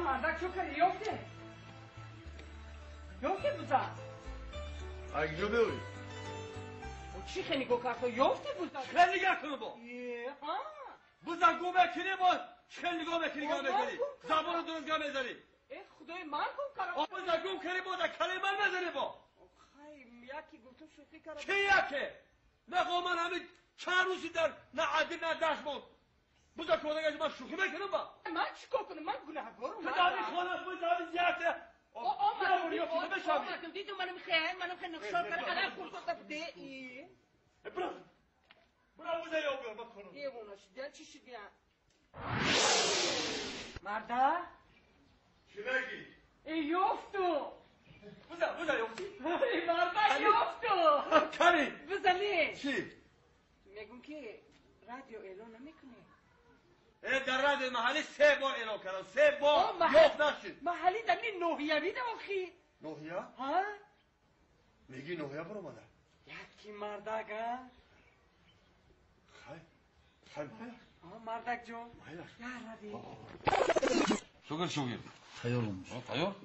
مردک چو کاری یافته بودا اگه بگوی چی خیلی گو کرد یافته بودا خیلی نگه کنه با بودا گو بکنی با خیلی گو بکنی زبان درست گاه بزنی خدای من گو کرد بودا گو کنی با کلی من بزنی با یکی گفتم شوخی کرد چی یکی؟ نخواه من همین چند روزی در نه عدی نه دست بود بودا کودگش من شوخی بکنم با من چیکار کنم من گناهگارم خدایی خانم بودا زیاده من دیدم منم خیلی نقشار کرد الان خورد ده ای برو بودا یا بیار بکنم یه بوناش دیان چی شد دیان مردا چی بگی؟ ای یافتو بودا یافتی؟ ای مردا یافتو کاری بزنی چی؟ میگم که رادیو اعلان نمیکنه در رادیو محلی 3 بار اعلان کردم 3 بار یافت نشد محلی در این نوحیه بیدم آخی نوحیه؟ ها؟ میگی نوحیه برو مادر یکی مردگه خیلی مردک جون یا رادی شوگر تیارم تیار؟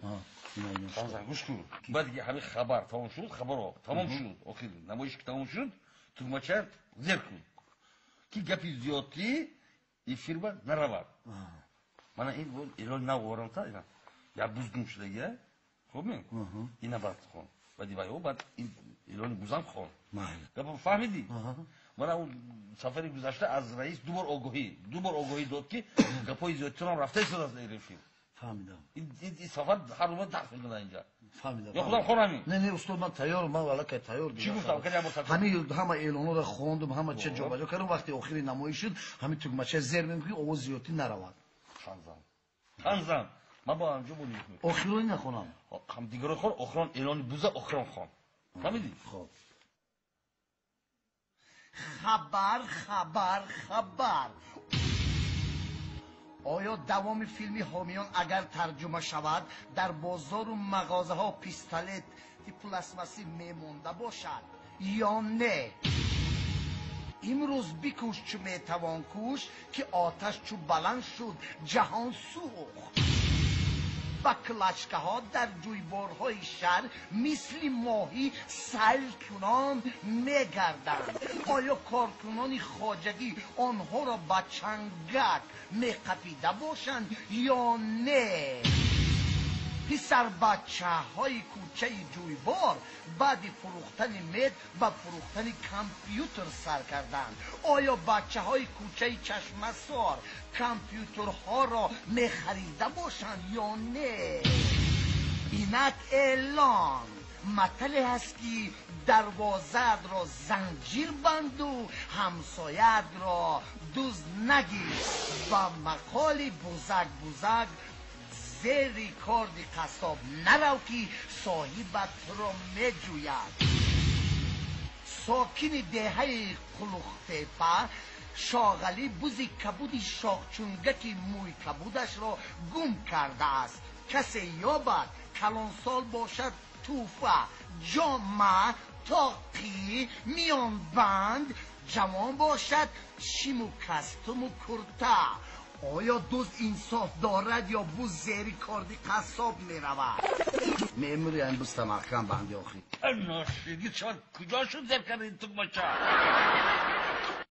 تازه گوش کن بعد دیگه همین خبر تمام شد خبر تمام شد آخر نمایش که تمام شد تومچه زیر کن که گپی زیادی این فیلم نرواد من این ایران نوارم تا اینا یا بزدم شده یه خب می اینا بعد خون بعدی باید بعد این ایرانی بزن خون گپ فهمیدی من اون سفری گذشته از رئیس دو بار آگاهی داد که گپای زیادتون هم رفته شد از این فیلم فهمیدم این سفر هر روز درس میکنه اینجا فهمیدم یا خودم خونمی نه استاد من تیارم من والا که تیار چی گفتم که همه اعلانا رو خواندم همه چه جا بجا کردم وقتی آخری نمایش شد همین تو مچه زیر میگم که آواز زیادی نرواد خانزم من با انجام بودیم آخرون نخونم هم دیگه رو خون آخران اعلان بوزه آخران خون فهمیدی خب خبر آیا دوام فیلمی حامیان اگر ترجمه شود در بازار و مغازه ها پیستالت پلاستماسی میمونده باشد یا نه؟ امروز بکوش چو میتوان کوش که آتش چو بلند شد جهان سوخت و کلچکه ها در جویبارهای شهر مثل ماهی سیل کنان میگردند. آیا کارکنان خواجگی آنها را به چنگک میقپیده باشند یا نه؟ پسر بچه های کوچه جویبار بعد فروختن مد و فروختن کامپیوتر سر کردند. آیا بچه های کوچه چشمه سار کامپیوترها را میخریده باشند یا نه؟ اینک اعلان مطلع هست که دروازت را زنجیر بند و همسایت را دوز نگیر و مقال بزرگ زیر کارد قصاب نرو که صاحبت را میجوید. ساکن دهه قلوختیپه شاغلی بوزی کبودی شاخچونگکی موی کبودش را گم کرده است. کسی یابد کلان سال باشد توفه جامعه تاقی میان بند جوان باشد شیمو کستم و کرته. آیا دوز انصاف دارد یا بوز زیری کاردی قصاب می رود؟ میموری این بوز تمخکم بنده آخی ناشیدی چون کجا شد زیر کردی تو مچه